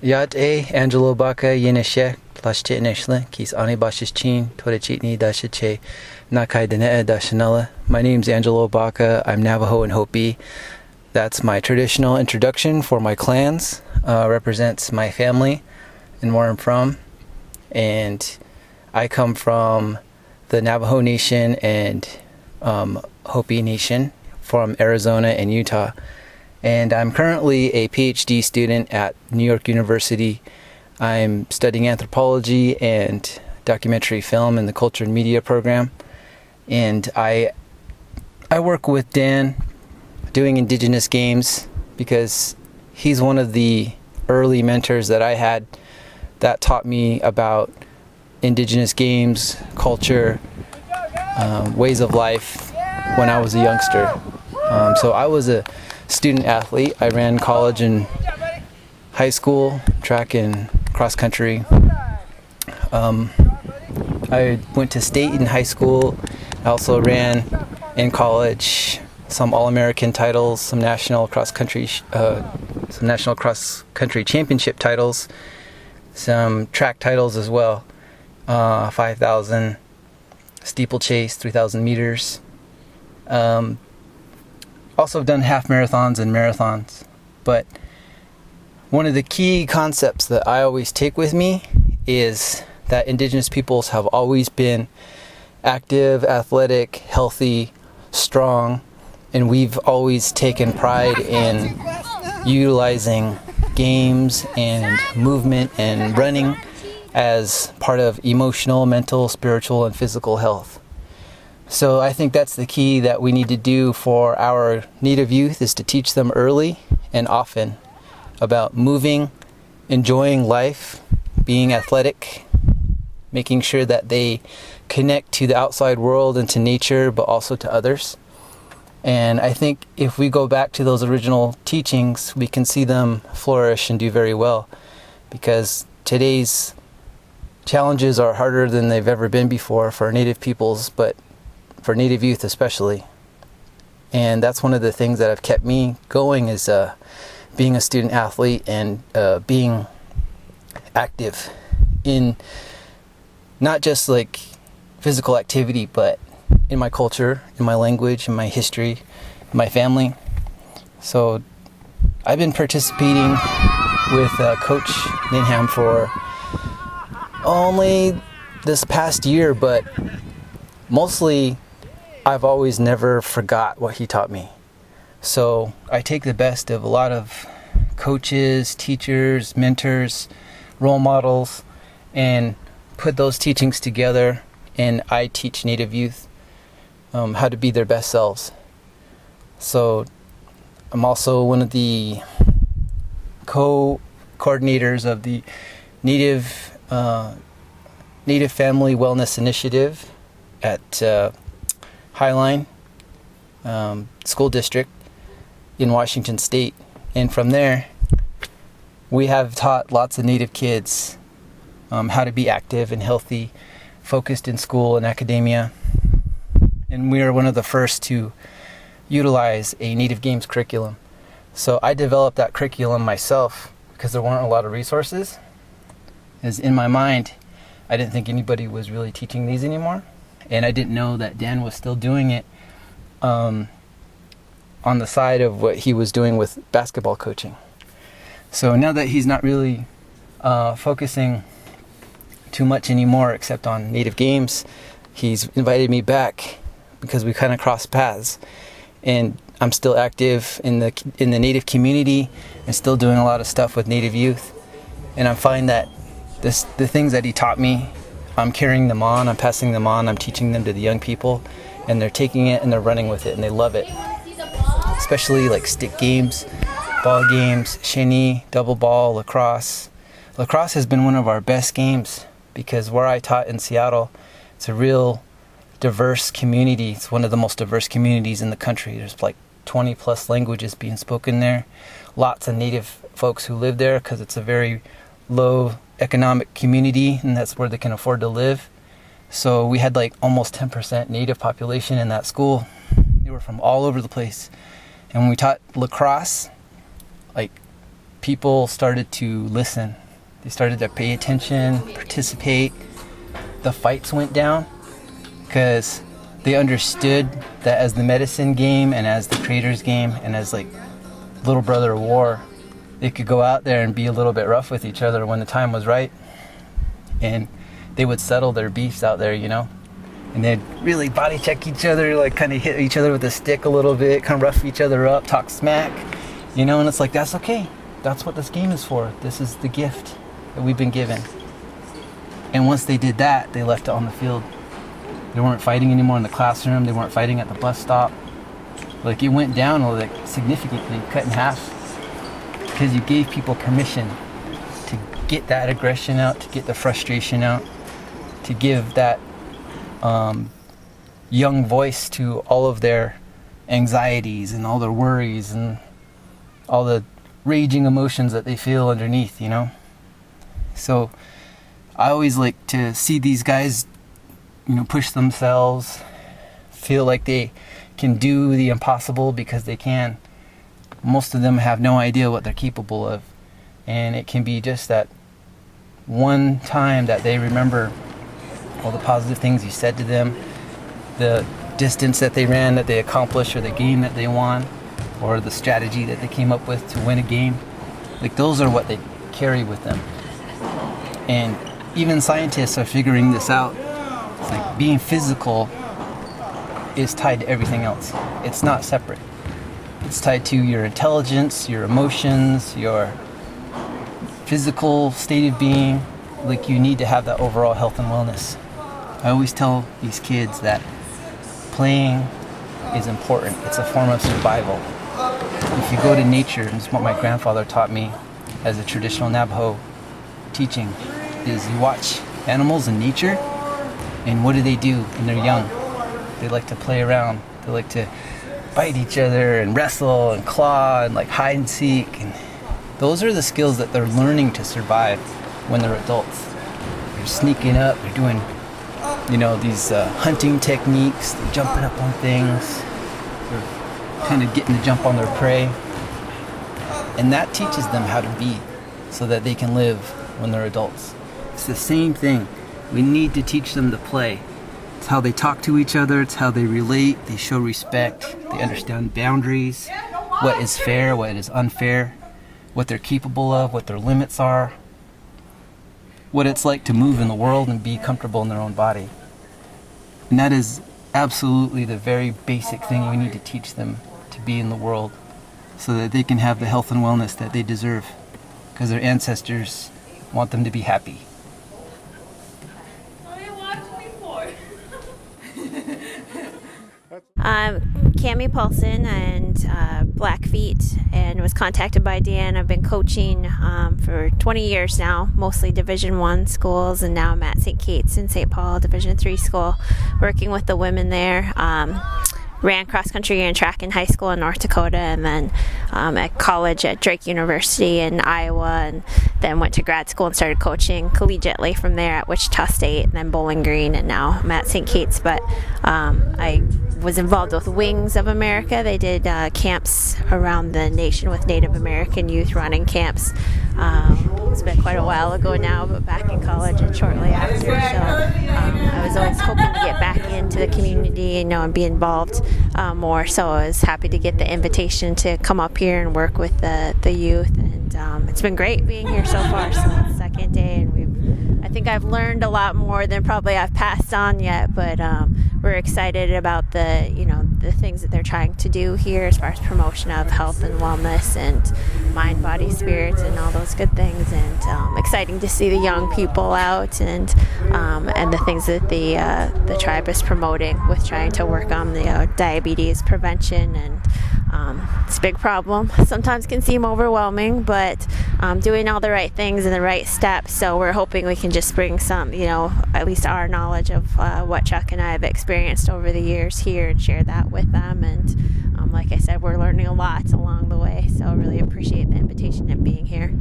Yat Angelo Baka Yeneshe Plashche Neshle Kis Ani Bashis Chin Torechitni Dashache Nakai Dene Dashanella. My name's Angelo Baka. I'm Navajo and Hopi. That's my traditional introduction for my clans. Represents my family and where I'm from. And I come from the Navajo Nation and Hopi Nation from Arizona and Utah. And I'm currently a PhD student at New York University. I'm studying anthropology and documentary film in the Culture and Media program. And I work with Dan doing Indigenous games because he's one of the early mentors that I had that taught me about Indigenous games, culture, ways of life when I was a youngster. So I was a student athlete. I ran college and high school, track and cross country. I went to state in high school. I also ran in college some All-American titles, some national cross country championship titles, some track titles as well. 5,000 steeplechase, 3,000 meters. Also have done half marathons and marathons. But one of the key concepts that I always take with me is that Indigenous peoples have always been active, athletic, healthy, strong, and we've always taken pride in utilizing games and movement and running as part of emotional, mental, spiritual, and physical health. So I think that's the key that we need to do for our Native youth, is to teach them early and often about moving, enjoying life, being athletic, making sure that they connect to the outside world and to nature, but also to others. And I think if we go back to those original teachings, we can see them flourish and do very well, because today's challenges are harder than they've ever been before for Native peoples, but for Native youth especially. And that's one of the things that have kept me going, is being a student athlete and being active in not just like physical activity, but in my culture, in my language, in my history, in my family. So I've been participating with Coach Ninham for only this past year, but mostly I've always never forgot what he taught me. So I take the best of a lot of coaches, teachers, mentors, role models, and put those teachings together, and I teach Native youth how to be their best selves. So I'm also one of the co-coordinators of the Native Family Wellness Initiative at Highline School District in Washington State. And from there, we have taught lots of Native kids how to be active and healthy, focused in school and academia. And we are one of the first to utilize a Native Games curriculum. So I developed that curriculum myself because there weren't a lot of resources. As in my mind, I didn't think anybody was really teaching these anymore. And I didn't know that Dan was still doing it on the side of what he was doing with basketball coaching. So now that he's not really focusing too much anymore except on Native games, he's invited me back because we kind of crossed paths. And I'm still active in the Native community and still doing a lot of stuff with Native youth. And I find that the things that he taught me, I'm carrying them on, I'm passing them on, I'm teaching them to the young people, and they're taking it and they're running with it and they love it. Especially like stick games, ball games, shinny, double ball, lacrosse. Lacrosse has been one of our best games because where I taught in Seattle, it's a real diverse community. It's one of the most diverse communities in the country. There's like 20 plus languages being spoken there. Lots of Native folks who live there because it's a very low economic community and that's where they can afford to live. So we had like almost 10% Native population in that school. They were from all over the place. And when we taught lacrosse, like people started to listen. They started to pay attention, participate. The fights went down because they understood that as the medicine game and as the creator's game and as like little brother of war, they could go out there and be a little bit rough with each other when the time was right. And they would settle their beefs out there, you know? And they'd really body check each other, like kind of hit each other with a stick a little bit, kind of rough each other up, talk smack, you know? And it's like, that's okay. That's what this game is for. This is the gift that we've been given. And once they did that, they left it on the field. They weren't fighting anymore in the classroom. They weren't fighting at the bus stop. Like, it went down like significantly, cut in half, because you gave people permission to get that aggression out, to get the frustration out, to give that young voice to all of their anxieties and all their worries and all the raging emotions that they feel underneath, you know? So I always like to see these guys, you know, push themselves, feel like they can do the impossible because they can. Most of them have no idea what they're capable of. And it can be just that one time that they remember all the positive things you said to them, the distance that they ran, that they accomplished, or the game that they won, or the strategy that they came up with to win a game. Like, those are what they carry with them. And even scientists are figuring this out. It's like being physical is tied to everything else. It's not separate. It's tied to your intelligence, your emotions, your physical state of being. Like, you need to have that overall health and wellness. I always tell these kids that playing is important. It's a form of survival. If you go to nature, and it's what my grandfather taught me as a traditional Navajo teaching, is you watch animals in nature, and what do they do when they're young? They like to play around. They like to bite each other and wrestle and claw and like hide and seek. And those are the skills that they're learning to survive when they're adults. They're sneaking up, they're doing, you know, these hunting techniques, they're jumping up on things, they're kind of getting the jump on their prey. And that teaches them how to be so that they can live when they're adults. It's the same thing. We need to teach them to play. It's how they talk to each other, it's how they relate, they show respect, they understand boundaries, what is fair, what is unfair, what they're capable of, what their limits are, what it's like to move in the world and be comfortable in their own body. And that is absolutely the very basic thing we need to teach them to be in the world so that they can have the health and wellness that they deserve, because their ancestors want them to be happy. I'm Cami Paulson and Blackfeet, and was contacted by Dan. I've been coaching for 20 years now, mostly Division I schools, and now I'm at St. Kate's in St. Paul, Division III school, working with the women there. Ran cross country and track in high school in North Dakota, and then at college at Drake University in Iowa, and then went to grad school and started coaching collegiately from there at Wichita State, and then Bowling Green, and now I'm at St. Kate's. But I was involved with Wings of America. They did camps around the nation with Native American youth, running camps. It's been quite a while ago now, but back in college and shortly after. So I was always hoping to get back into the community, you know, and be involved more. So I was happy to get the invitation to come up here and work with the youth, and it's been great being here so far. So it's the second day, and I think I've learned a lot more than probably I've passed on yet, but we're excited about the things that they're trying to do here as far as promotion of health and wellness and mind, body, spirit, and all those good things. And exciting to see the young people out and the things that the tribe is promoting with trying to work on the diabetes prevention. And it's a big problem. Sometimes can seem overwhelming, but doing all the right things and the right steps. So we're hoping we can just bring some, at least our knowledge of what Chuck and I have experienced over the years here and share that with them. And like I said, we're learning a lot along the way. So I really appreciate the invitation and being here.